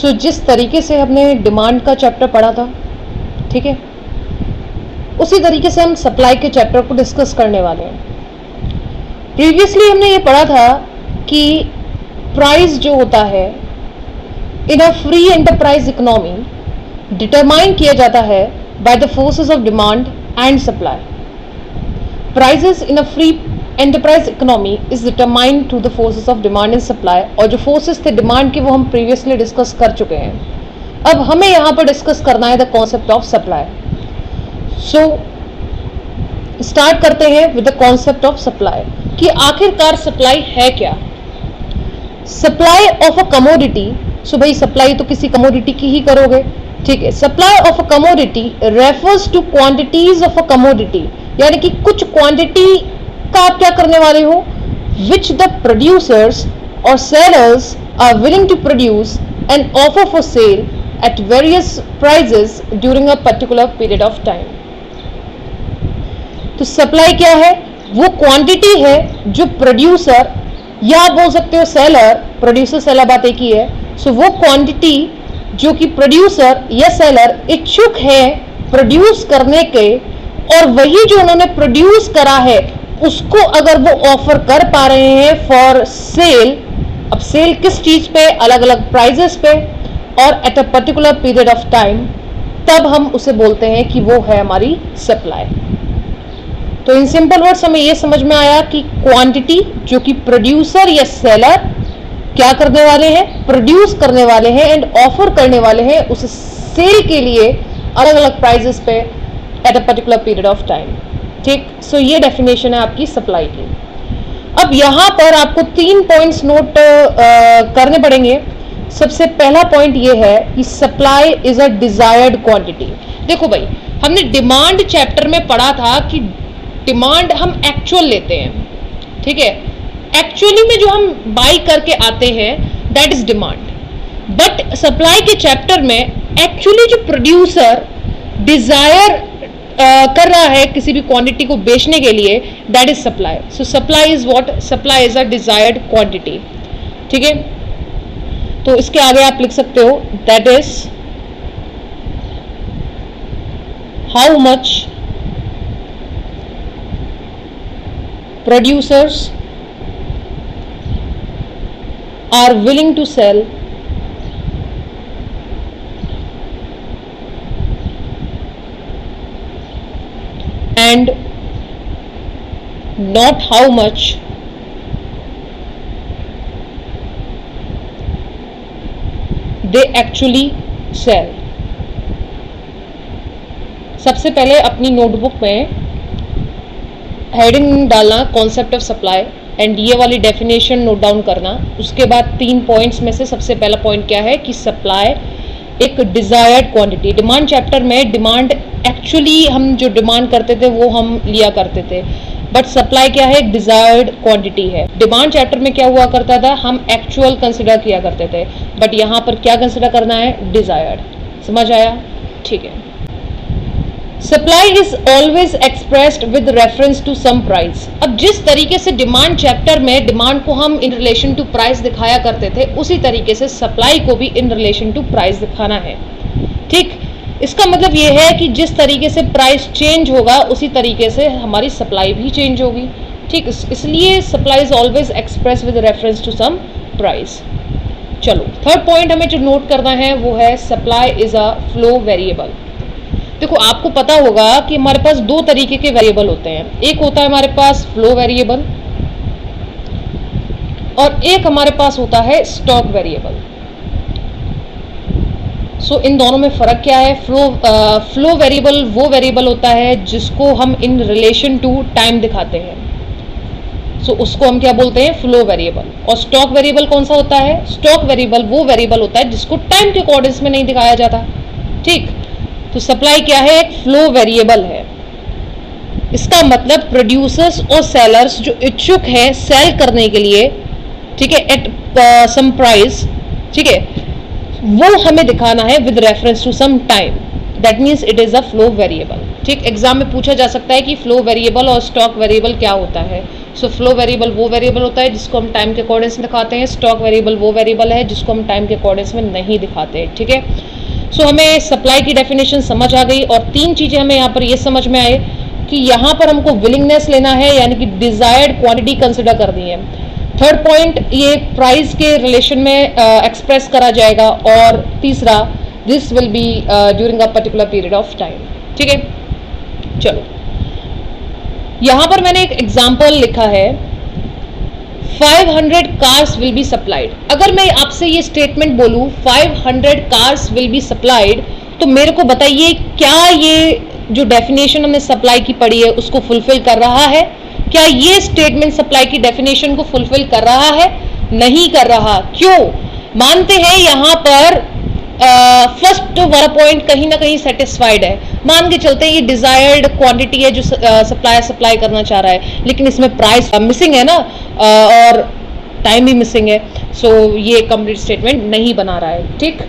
सो जिस तरीके से हमने डिमांड का चैप्टर पढ़ा था, ठीक है, उसी तरीके से हम सप्लाई के चैप्टर को डिस्कस करने वाले हैं। प्रीवियसली हमने ये पढ़ा था कि प्राइस जो होता है in a free enterprise economy determine किया जाता है by the forces of demand and supply. Prices in a free enterprise economy is determined through the forces of demand and supply. और जो फोर्सेस थे डिमांड के वो हम प्रीवियसली डिस्कस कर चुके हैं। अब हमें यहाँ पर डिस्कस करना है the concept of supply. So start करते हैं with the concept of supply कि आखिरकार सप्लाई है क्या। सप्लाई ऑफ अ कमोडिटी, सो भाई सप्लाई तो किसी कमोडिटी की ही करोगे, ठीक है। Supply of a commodity refers two quantities of a commodity, यानी कि कुछ क्वांटिटी का आप क्या करने वाले हो, विच द प्रोड्यूसर्स और sellers are willing to produce and offer for sale at various prices during a particular period of time. तो सप्लाई क्या है, वो क्वांटिटी है जो प्रोड्यूसर या आप बोल सकते हो सेलर, प्रोड्यूसर सेलर बात एक ही है। सो वो क्वांटिटी जो कि प्रोड्यूसर या सेलर इच्छुक है प्रोड्यूस करने के, और वही जो उन्होंने प्रोड्यूस करा है उसको अगर वो ऑफर कर पा रहे हैं फॉर सेल, अब सेल किस चीज पे, अलग अलग प्राइजेस पे और at a particular period of time, तब हम उसे बोलते हैं कि वो है हमारी सप्लाई। तो इन सिंपल वर्ड्स हमें ये समझ में आया कि क्वांटिटी जो कि प्रोड्यूसर या सेलर क्या करने वाले हैं, प्रोड्यूस करने वाले हैं एंड ऑफर करने वाले हैं उस सेल के लिए अलग अलग प्राइजेस पे at a particular period of time, ठीक। सो ये डेफिनेशन है आपकी सप्लाई की। अब यहां पर आपको 3 पॉइंट्स नोट करने पड़ेंगे। सबसे पहला पॉइंट ये है कि supply is a desired quantity. देखो भाई, हमने डिमांड चैप्टर में पढ़ा था कि डिमांड हम एक्चुअल लेते हैं, ठीक है। एक्चुअली में जो हम बाई करके आते हैं that is demand. But supply के चैप्टर में एक्चुअली जो प्रोड्यूसर डिजायर कर रहा है किसी भी क्वांटिटी को बेचने के लिए, that is supply. So supply is what, supply is a desired quantity, ठीक है। तो इसके आगे आप लिख सकते हो that is how much producers are willing to sell and not how much they actually sell। सबसे पहले अपनी नोटबुक में हेडिंग डालना कॉन्सेप्ट ऑफ सप्लाई एंड ये वाली डेफिनेशन नोट डाउन करना। उसके बाद 3 पॉइंट्स में से सबसे पहला पॉइंट क्या है कि सप्लाई एक डिजायर्ड क्वांटिटी। डिमांड चैप्टर में डिमांड एक्चुअली हम जो डिमांड करते थे वो हम लिया करते थे, बट सप्लाई क्या है, एक डिजायर्ड क्वांटिटी है। डिमांड चैप्टर में क्या हुआ करता था, हम एक्चुअल कंसिडर किया करते थे, बट यहाँ पर क्या कंसिडर करना है, डिजायर्ड। समझ आया, ठीक है। Supply is always expressed with reference to some price. अब जिस तरीके से डिमांड चैप्टर में डिमांड को हम इन रिलेशन टू प्राइस दिखाया करते थे, उसी तरीके से सप्लाई को भी इन रिलेशन टू प्राइस दिखाना है, ठीक। इसका मतलब ये है कि जिस तरीके से प्राइस चेंज होगा उसी तरीके से हमारी सप्लाई भी चेंज होगी, ठीक। इसलिए supply is always express with reference to some price. चलो थर्ड पॉइंट हमें जो नोट करना है वो है supply is a flow variable. देखो आपको पता होगा कि हमारे पास 2 तरीके के वेरिएबल होते हैं। एक होता है हमारे पास फ्लो वेरिएबल और एक हमारे पास होता है स्टॉक वेरिएबल। सो इन दोनों में फर्क क्या है, फ्लो वेरिएबल वो वेरिएबल होता है जिसको हम इन रिलेशन टू टाइम दिखाते हैं, सो उसको हम क्या बोलते हैं, फ्लो वेरिएबल। और स्टॉक वेरिएबल कौन सा होता है, स्टॉक वेरिएबल वो वेरिएबल होता है जिसको टाइम के अकॉर्डिंग में नहीं दिखाया जाता, ठीक। तो सप्लाई क्या है, एक फ्लो वेरिएबल है। इसका मतलब प्रोड्यूसर्स और सेलर्स जो इच्छुक हैं सेल करने के लिए, ठीक है, एट सम प्राइस, ठीक है, वो हमें दिखाना है with reference to some time, that means it is a flow variable. ठीक, एग्जाम में पूछा जा सकता है कि फ्लो वेरिएबल और स्टॉक वेरिएबल क्या होता है। सो फ्लो वेरिएबल वो वेरिएबल होता है जिसको हम टाइम के अकॉर्डिंग्स में दिखाते हैं, स्टॉक वेरिएबल वो वेरिएबल है जिसको हम टाइम के अकॉर्डिंग्स में नहीं दिखाते हैं। ठीक है, सो हमें सप्लाई की डेफिनेशन समझ आ गई और तीन चीजें हमें यहाँ पर ये समझ में आए कि यहाँ पर हमको विलिंगनेस लेना है, यानी कि डिजायर्ड क्वांटिटी कंसिडर कर दी है। थर्ड पॉइंट ये प्राइस के रिलेशन में एक्सप्रेस करा जाएगा, और तीसरा this will be during a particular period of time. ठीक है, चलो यहां पर मैंने एक एग्जांपल लिखा है, 500 कार्स विल बी सप्लाइड। अगर मैं आपसे ये स्टेटमेंट बोलूं 500 कार्स विल बी सप्लाइड, तो मेरे को बताइए क्या ये जो डेफिनेशन हमने सप्लाई की पढ़ी है उसको फुलफिल कर रहा है? क्या ये स्टेटमेंट सप्लाई की डेफिनेशन को फुलफिल कर रहा है? नहीं कर रहा। क्यों? मानते हैं यहां पर फर्स्ट वाला पॉइंट कहीं ना कहीं सेटिस्फाइड है, मान के चलते हैं ये डिजायर्ड क्वांटिटी है जो सप्लायर सप्लाई करना चाह रहा है, लेकिन इसमें प्राइस मिसिंग है ना, और टाइम भी मिसिंग है। सो ये कंप्लीट स्टेटमेंट नहीं बना रहा है। ठीक,